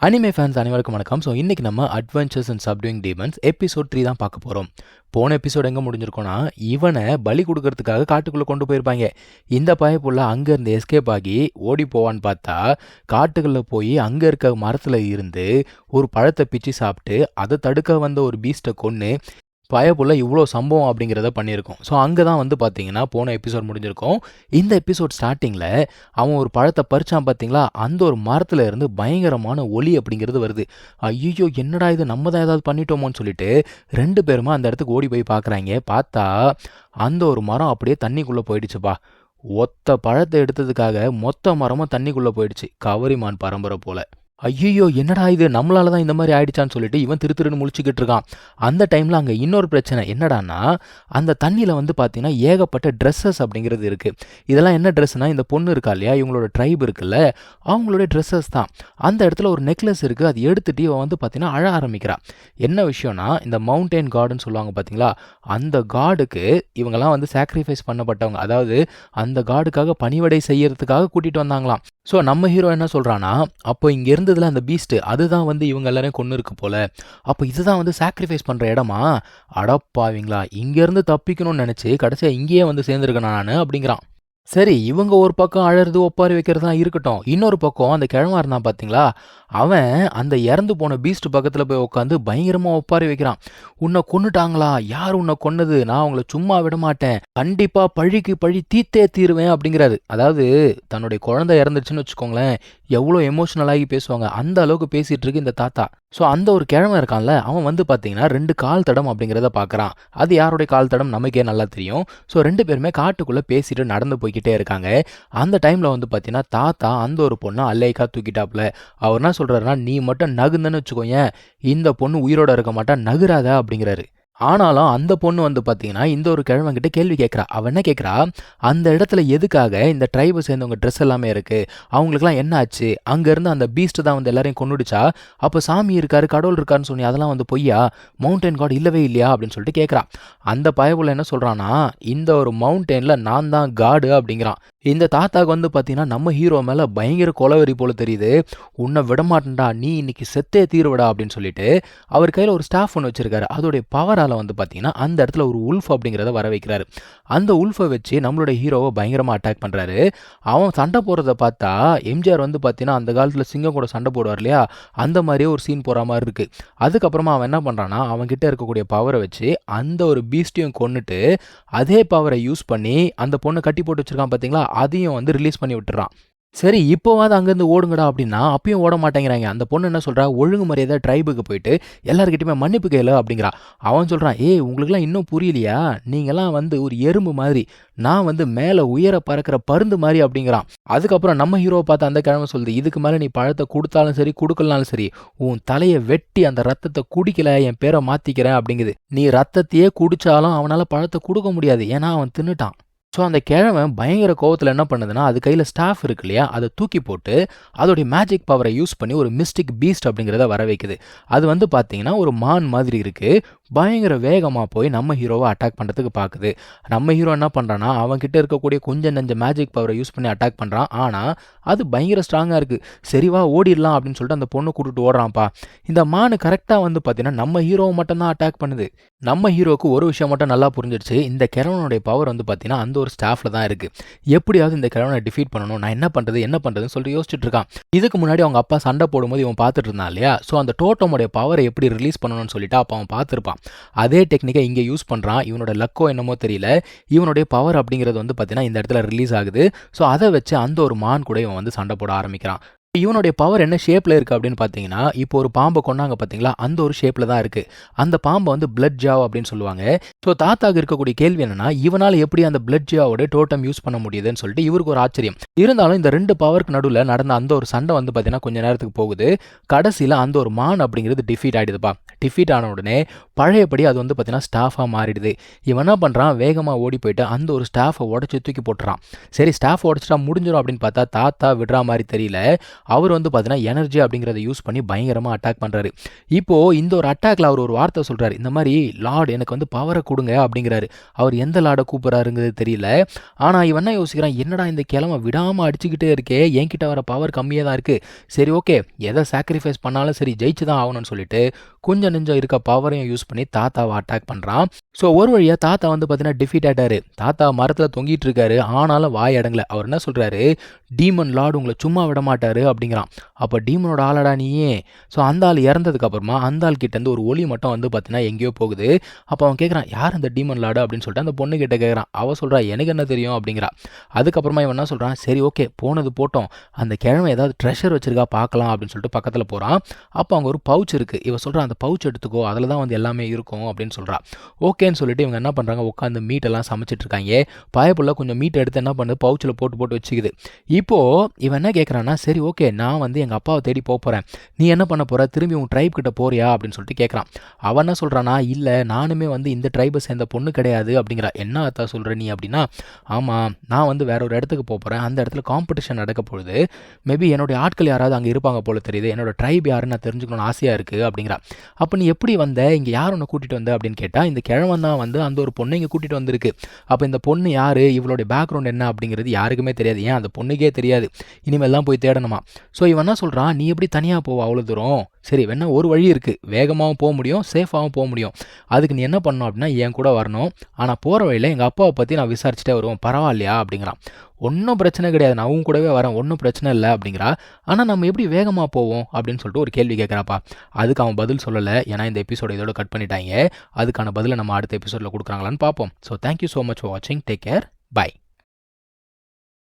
Anime fans அனைவருக்கும் வணக்கம். So இன்றைக்கி நம்ம அட்வென்ச்சர்ஸ் அண்ட் சப்டூயிங் டீமன்ஸ் எபிசோட் 3 தான் பார்க்க போகிறோம். போன எபிசோட் எங்கே முடிஞ்சிருக்கோன்னா, இவனை பலி கொடுக்கறதுக்காக காட்டுக்குள்ளே கொண்டு போயிருப்பாங்க. இந்த பயப்புள்ள அங்கேருந்து எஸ்கேப் ஆகி ஓடி போவான்னு பார்த்தா, காட்டுக்குள்ளே போய் அங்கே இருக்க மரத்தில் இருந்து ஒரு பழத்தை பிச்சு சாப்பிட்டு அதை தடுக்க வந்த ஒரு பீஸ்ட்டை கொன்று பயப்புள்ள இவ்வளோ சம்பவம் அப்படிங்கிறத பண்ணியிருக்கோம். ஸோ அங்கே தான் வந்து பார்த்தீங்கன்னா போன எபிசோட் முடிஞ்சிருக்கோம். இந்த எபிசோட் ஸ்டார்டிங்கில் அவன் ஒரு பழத்தை பறிச்சான் பார்த்தீங்களா, அந்த ஒரு மரத்தில் இருந்து பயங்கரமான ஒலி அப்படிங்கிறது வருது. ஐயோ என்னடா இது, நம்ம தான் ஏதாவது பண்ணிட்டோமோன்னு சொல்லிட்டு 2 பேருமா அந்த இடத்துக்கு ஓடி போய் பார்க்குறாங்க. பார்த்தா அந்த ஒரு மரம் அப்படியே தண்ணிக்குள்ளே போயிடுச்சுப்பா. ஒத்த பழத்தை எடுத்ததுக்காக மொத்த மரமும் தண்ணிக்குள்ளே போயிடுச்சு, கவரிமான் பரம்பரை போல். ஐயோ என்னடா இது, நம்மளால தான் இந்த மாதிரி ஆயிடுச்சான்னு சொல்லிட்டு இவன் திருன்னு முழிச்சுக்கிட்டு இருக்கான். அந்த டைமில் அங்கே இன்னொரு பிரச்சனை என்னடான்னா, அந்த தண்ணியில் வந்து பார்த்தீங்கன்னா ஏகப்பட்ட ட்ரெஸ்ஸஸ் அப்படிங்கிறது இருக்குது. இதெல்லாம் என்ன ட்ரெஸ்ஸுனால், இந்த பொண்ணு இருக்கா இல்லையா, இவங்களோட ட்ரைப் இருக்குல்ல, அவங்களோட ட்ரெஸ்ஸஸ் தான். அந்த இடத்துல ஒரு நெக்லஸ் இருக்குது, அது எடுத்துகிட்டு இவன் வந்து பார்த்தீங்கன்னா அழ ஆரம்பிக்கிறான். என்ன விஷயம்னா, இந்த மவுண்டைன் காடுன்னு சொல்லுவாங்க பார்த்தீங்களா, அந்த காடுக்கு இவங்கெல்லாம் வந்து சாக்ரிஃபைஸ் பண்ணப்பட்டவங்க, அதாவது அந்த காடுக்காக பணிவடை செய்யறதுக்காக கூட்டிகிட்டு வந்தாங்களாம். ஸோ நம்ம ஹீரோ என்ன சொல்கிறான்னா, அப்போ இங்கே இருந்ததில் அந்த பீஸ்ட்டு அதுதான் வந்து இவங்க எல்லாரையும் கொன்று இருக்கு போல், அப்போ இதுதான் வந்து சாக்ரிஃபைஸ் பண்ணுற இடமா, அடப்பாவீங்களா, இங்கேருந்து தப்பிக்கணும்னு நினச்சி கடைசியாக இங்கேயே வந்து சேர்ந்துருக்கேன் நான் அப்படிங்கிறான். சரி, இவங்க ஒரு பக்கம் அழறது ஒப்பாரி வைக்கிறதுலாம் இருக்கட்டும், இன்னொரு பக்கம் அந்த கிழவா இருந்தான் பார்த்தீங்களா, அவன் அந்த இறந்து போன பீஸ்ட் பக்கத்தில் போய் உட்காந்து பயங்கரமாக ஒப்பாரி வைக்கிறான். உன்னை கொன்னுட்டாங்களா, யார் உன்னை கொன்னது, நான் உங்களை சும்மா விட மாட்டேன், கண்டிப்பாக பழிக்கு பழி தீத்தே தீருவேன் அப்படிங்கிறாரு. அதாவது தன்னுடைய குழந்தை இறந்துச்சுன்னு வச்சுக்கோங்களேன், எவ்வளோ எமோஷனலாகி பேசுவாங்க, அந்த அளவுக்கு பேசிகிட்டு இருக்கு இந்த தாத்தா. ஸோ அந்த ஒரு கிழமை இருக்கான்ல, அவன் வந்து பார்த்தீங்கன்னா 2 கால் தடம் அப்படிங்கிறத பார்க்குறான். அது யாருடைய கால் தடம் நமக்கே நல்லா தெரியும். ஸோ 2 பேருமே காட்டுக்குள்ளே பேசிட்டு நடந்து போய்கிட்டே இருக்காங்க. அந்த டைமில் வந்து பார்த்தீங்கன்னா தாத்தா அந்த ஒரு பொண்ணை அல்லைக்கா தூக்கிட்டாப்புல. அவர் என்ன சொல்கிறாருன்னா, நீ மட்டும் நகுந்தன்னு வச்சுக்கோயேன், இந்த பொண்ணு உயிரோட இருக்க மாட்டா, நகுறாத அப்படிங்கிறாரு. ஆனாலும் அந்த பொண்ணு வந்து பார்த்தீங்கன்னா இந்த ஒரு கிழவன்கிட்ட கேள்வி கேட்குறா. அவன் என்ன கேட்குறா, அந்த இடத்துல எதுக்காக இந்த ட்ரைபை சேர்ந்தவங்க ட்ரெஸ் எல்லாமே இருக்குது, அவங்களுக்குலாம் என்ன ஆச்சு, அங்கேருந்து அந்த பீஸ்ட்டு தான் வந்து எல்லாரையும் கொண்டுடுச்சா, அப்போ சாமி இருக்காரு கடவுள் இருக்காருன்னு சொன்னி அதெல்லாம் வந்து பொய்யா, மவுண்டைன் காட் இல்லவே இல்லையா அப்படின்னு சொல்லிட்டு கேட்குறான். அந்த பயவுல என்ன சொல்கிறான்னா, இந்த ஒரு மவுண்டெயினில் நான் தான் காடு அப்படிங்கிறான். இந்த தாத்தாவுக்கு வந்து பார்த்தீங்கன்னா நம்ம ஹீரோ மேலே பயங்கர கொலவெறி போல தெரியுது. உன்னை விடமாட்டேன்டா, நீ இன்னைக்கு செத்தே தீருவிடா அப்படின்னு சொல்லிட்டு அவர் கையில் ஒரு ஸ்டாஃப் ஒன்று வச்சிருக்காரு. அதோடைய பவரால் வந்து பார்த்தீங்கன்னா அந்த இடத்துல ஒரு உல்ஃப் அப்படிங்கிறத வர வைக்கிறாரு. அந்த உல்ஃபை வச்சு நம்மளோட ஹீரோவை பயங்கரமாக அட்டாக் பண்ணுறாரு. அவன் சண்டை போடுறத பார்த்தா எம்ஜிஆர் வந்து பார்த்தீங்கன்னா அந்த காலத்தில் சிங்கம் கூட சண்டை போடுவார் இல்லையா, அந்த மாதிரியே ஒரு சீன் போகிற மாதிரி இருக்குது. அதுக்கப்புறமா அவன் என்ன பண்ணுறான்னா, அவன்கிட்ட இருக்கக்கூடிய பவரை வச்சு அந்த ஒரு பீஸ்டையும் கொன்னுட்டு அதே பவரை யூஸ் பண்ணி அந்த பொண்ணை கட்டி போட்டு வச்சிருக்கான் பார்த்தீங்களா, அதையும் வந்து ரிலீஸ் பண்ணி விட்டுறான். சரி, இப்போவாது அங்கேருந்து ஓடுங்கடா அப்படின்னா அப்பயும் ஓட மாட்டேங்கிறாங்க. அந்த பொண்ணு என்ன சொல்கிறா, ஒழுங்கு மரியாதை ட்ரைபுக்கு போயிட்டு எல்லாருக்கிட்டையுமே மன்னிப்பு கேளு அப்படிங்கிறா. அவன் சொல்கிறான், ஏய் உங்களுக்குலாம் இன்னும் புரியலையா, நீங்களாம் வந்து ஒரு எறும்பு மாதிரி, நான் வந்து மேலே உயர பறக்கிற பருந்து மாதிரி அப்படிங்கிறான். அதுக்கப்புறம் நம்ம ஹீரோவை பார்த்து அந்த கிழமை சொல்லுது, இதுக்கு மேலே நீ பழத்தை கொடுத்தாலும் சரி கொடுக்கலனாலும் சரி, உன் தலையை வெட்டி அந்த ரத்தத்தை குடிக்கல என் பேரை மாற்றிக்கிறேன் அப்படிங்குது. நீ ரத்தத்தையே குடித்தாலும் அவனால் பழத்தை கொடுக்க முடியாது, ஏன்னா அவன் தின்னுட்டான். ஸோ அந்த கிழமை பயங்கர கோவத்தில் என்ன பண்ணுதுன்னா, அது கையில் ஸ்டாஃப் இருக்கு இல்லையா, அதை தூக்கி போட்டு அதோடைய மேஜிக் பவரை யூஸ் பண்ணி ஒரு மிஸ்டிக் பீஸ்ட் அப்படிங்கிறத வர வைக்குது. அது வந்து பார்த்தீங்கன்னா ஒரு மான் மாதிரி இருக்குது. பயங்கர வேகமாக போய் நம்ம ஹீரோவை அட்டாக் பண்ணுறதுக்கு பார்க்குது. நம்ம ஹீரோ என்ன பண்ணுறான்னா, அவன்கிட்ட இருக்கக்கூடிய கொஞ்சம் நெஞ்ச மேஜிக் பவரை யூஸ் பண்ணி அட்டாக் பண்ணுறான். ஆனால் அது பயங்கர ஸ்ட்ராங்காக இருக்குது. சரிவா ஓடிடலாம் அப்படின்னு சொல்லிட்டு அந்த பொண்ணை கூட்டிட்டு ஓடுறான்ப்பா. இந்த மானு கரெக்டாக வந்து பார்த்தீங்கன்னா நம்ம ஹீரோவை மட்டும்தான் அட்டாக் பண்ணுது. நம்ம ஹீரோவுக்கு ஒரு விஷயம் மட்டும் நல்லா புரிஞ்சிடுச்சு, இந்த கிழவனுடைய பவர் வந்து பார்த்தீங்கன்னா அந்த ஒரு ஸ்டாஃபில் தான் இருக்குது. எப்படியாவது இந்த கிழவனை டிஃபீட் பண்ணணும், நான் என்ன பண்ணுறதுன்னு சொல்லிட்டு யோசிச்சுட்டு இருக்கான். இதுக்கு முன்னாடி அவங்க அப்பா சண்டை போடும்போது இவன் பார்த்துட்டு இருந்தான் இல்லையா, ஸோ அந்த டோட்டமுடைய பவரை எப்படி ரிலீஸ் பண்ணணும்னு சொல்லிட்டு அப்போ அவன் பார்த்துருப்பான். அதே டெக்னிக்கை இங்கே யூஸ் பண்ணுறான். இவனோட லக்கோ என்னமோ தெரியல, இவனுடைய பவர் அப்படிங்கிறது வந்து பார்த்தீங்கன்னா இந்த இடத்துல ரிலீஸ் ஆகுது. ஸோ அதை வச்சு அந்த ஒரு மான் கூட இவன் வந்து சண்டை போட ஆரம்பிக்கிறான். இவனுடைய பவர் என்ன ஷேப்பில் இருக்குது அப்படின்னு பார்த்தீங்கன்னா, இப்போ ஒரு பாம்பை கொண்டாங்க பார்த்தீங்களா, அந்த ஒரு ஷேப்பில் தான் இருக்குது. அந்த பாம்பை வந்து பிளட் ஜாவ் அப்படின்னு சொல்லுவாங்க. ஸோ தாத்தாவுக்கு இருக்கக்கூடிய கேள்வி என்னன்னா, இவனால் எப்படி அந்த பிளட் ஜாவோட டோட்டம் யூஸ் பண்ண முடியுதுன்னு சொல்லிட்டு இவருக்கு ஒரு ஆச்சரியம். இருந்தாலும் இந்த 2 பவருக்கு நடுவில் நடந்த அந்த ஒரு சண்டை வந்து பார்த்தீங்கன்னா கொஞ்சம் நேரத்துக்கு போகுது. கடைசியில் அந்த ஒரு மான் அப்படிங்கிறது டிஃபீட் ஆகிடுதுப்பா. டிஃபீட் ஆன உடனே பழையபடி அது வந்து பார்த்தீங்கன்னா ஸ்டாஃபாக மாறிடுது. இவன் என்ன பண்ணுறான், வேகமாக ஓடி போயிட்டு அந்த ஒரு ஸ்டாஃபை உடச்சி தூக்கி போட்டுறான். சரி, ஸ்டாஃப் உடச்சிட்டா முடிஞ்சிடும் அப்படின்னு பார்த்தா தாத்தா விடுற மாதிரி தெரியல. அவர் வந்து பார்த்தீங்கன்னா எனர்ஜி அப்படிங்கிறத யூஸ் பண்ணி பயங்கரமாக அட்டாக் பண்ணுறாரு. இப்போது இந்த ஒரு அட்டாக்ல அவர் ஒரு வார்த்தை சொல்கிறாரு, இந்த மாதிரி லார்ட் எனக்கு வந்து பவரை கொடுங்க அப்படிங்கிறாரு. அவர் எந்த லார்டை கூப்பிட்றாருங்கிறது தெரியல. ஆனால் இவன் என்ன யோசிக்கிறான், என்னடா இந்த கிழமை விடாமல் அடிச்சுக்கிட்டே இருக்கே, என்கிட்ட வர பவர் கம்மியாக தான் இருக்குது, சரி ஓகே எதை சாக்ரிஃபைஸ் பண்ணாலும் சரி ஜெயிச்சு தான் ஆகணும்னு சொல்லிட்டு கொஞ்சம் நெஞ்சம் இருக்க பவரையும் யூஸ் பண்ணி தாத்தாவை அட்டாக் பண்ணுறான். ஸோ ஒரு வழியாக தாத்தா வந்து பார்த்தீங்கன்னா டிஃபீட் ஆகிட்டாரு. தாத்தா மரத்தில் தொங்கிட்டு இருக்காரு, ஆனாலும் வாய் அடங்கல. அவர் என்ன சொல்கிறாரு, டீமன் லார்டு உங்களை சும்மா விட மாட்டாரு அப்படிங்கிறான். அப்போ டீமனோட ஆளடா நீயே. ஸோ அந்த ஆள் இறந்ததுக்கு அப்புறமா அந்த ஆள் கிட்டேருந்து ஒரு ஒலி மட்டும் வந்து பார்த்தீங்கன்னா எங்கேயோ போகுது. அப்போ அவன் கேட்குறான், யார் அந்த டீமன் லார்டு அப்படின்னு சொல்லிட்டு அந்த பொண்ணு கிட்ட கேட்குறான். அவள் சொல்கிறா, எனக்கு என்ன தெரியும் அப்படிங்கிறா. அதுக்கப்புறமா இவன் என்ன சொல்கிறான், சரி ஓகே போனது போட்டோம், அந்த கிழமை ஏதாவது ட்ரெஷர் வச்சிருக்கா பார்க்கலாம் அப்படின்னு சொல்லிட்டு பக்கத்தில் போகிறான். அப்போ அங்கே ஒரு பவுச் இருக்குது. இவன் சொல்கிறான், அந்த பவுச் எடுத்துக்கோ, அதில் தான் வந்து எல்லாமே இருக்கும் அப்படின்னு சொல்கிறா. ஓகேன்னு சொல்லிட்டு இவங்க என்ன பண்ணுறாங்க, உட்காந்து மீட்டெல்லாம் சமைச்சிட்டு இருக்காங்க. பயப்புள்ள கொஞ்சம் மீட் எடுத்து என்ன பண்ணுது, பவுச்சில் போட்டு போட்டு வச்சுக்குது. இப்போது இவன் என்ன கேட்குறான்னா, சரி ஓகே நான் வந்து எங்கள் அப்பாவை தேடி போகிறேன், நீ என்ன பண்ண போகிற, திரும்பி உன் ட்ரைப் கிட்ட போறியா அப்படின்னு சொல்லிட்டு கேட்குறான். அவன் என்ன சொல்கிறானா, இல்லை நானுமே வந்து இந்த ட்ரைபை சேர்ந்த பொண்ணு கிடையாது அப்படிங்கிறா. என்ன அத்தா சொல்கிற நீ அப்படின்னா, ஆமாம் நான் வந்து வேற ஒரு இடத்துக்கு போகிறேன், அந்த இடத்துல காம்படிஷன் நடக்க பொழுது மேபி என்னுடைய ஆட்கள் யாராவது அங்கே இருப்பாங்க போல தெரியுது, என்னோட ட்ரைப் யாருன்னு நான் தெரிஞ்சுக்கணும்னு ஆசையாக இருக்குது அப்படிங்கிறா. அப்போ நீ எப்படி வந்த, இங்கே யார் உன்னை கூட்டிகிட்டு வந்த அப்படின்னு கேட்டால், இந்த கிழவன் தான் வந்து அந்த ஒரு பொண்ணை இங்கே கூட்டிகிட்டு வந்திருக்கு. அப்போ இந்த பொண்ணு யார், இவளுடைய பேக்ரவுண்ட் என்ன அப்படிங்கிறது யாருக்குமே தெரியாது, ஏன் அந்த பொண்ணுக்கே தெரியாது, இனிமேல் தான் போய் தேடணுமா. ஸோ இவன் என்ன சொல்கிறான், நீ எப்படி தனியாக போவ அவ்வளோ தூரம், சரி வேணா ஒரு வழி இருக்குது, வேகமாகவும் போக முடியும் சேஃபாகவும் போக முடியும், அதுக்கு நீ என்ன பண்ணணும் அப்படின்னா என் கூட வரணும், ஆனால் போகிற வழியில் எங்கள் அப்பாவை பற்றி நான் விசாரிச்சுட்டே வருவேன், பரவாயில்லையா அப்படிங்கிறான். ஒன்றும் பிரச்சனை கிடையாது, நான் அவங்க கூடவே வரேன், ஒன்றும் பிரச்சனை இல்லை அப்படிங்கிறா. ஆனால் நம்ம எப்படி வேகமாக போவோம் அப்படின்னு சொல்லிட்டு ஒரு கேள்வி கேட்குறாப்பா. அதுக்கு அவன் பதில் சொல்லலை, ஏன்னா இந்த எபிசோட இதோட கட் பண்ணிட்டாங்க. அதுக்கான பதிலை நம்ம அடுத்த எபிசோடில் கொடுக்குறாங்களான்னு பார்ப்போம். So thank you so much for வாட்சிங், டேக் கேர், பை.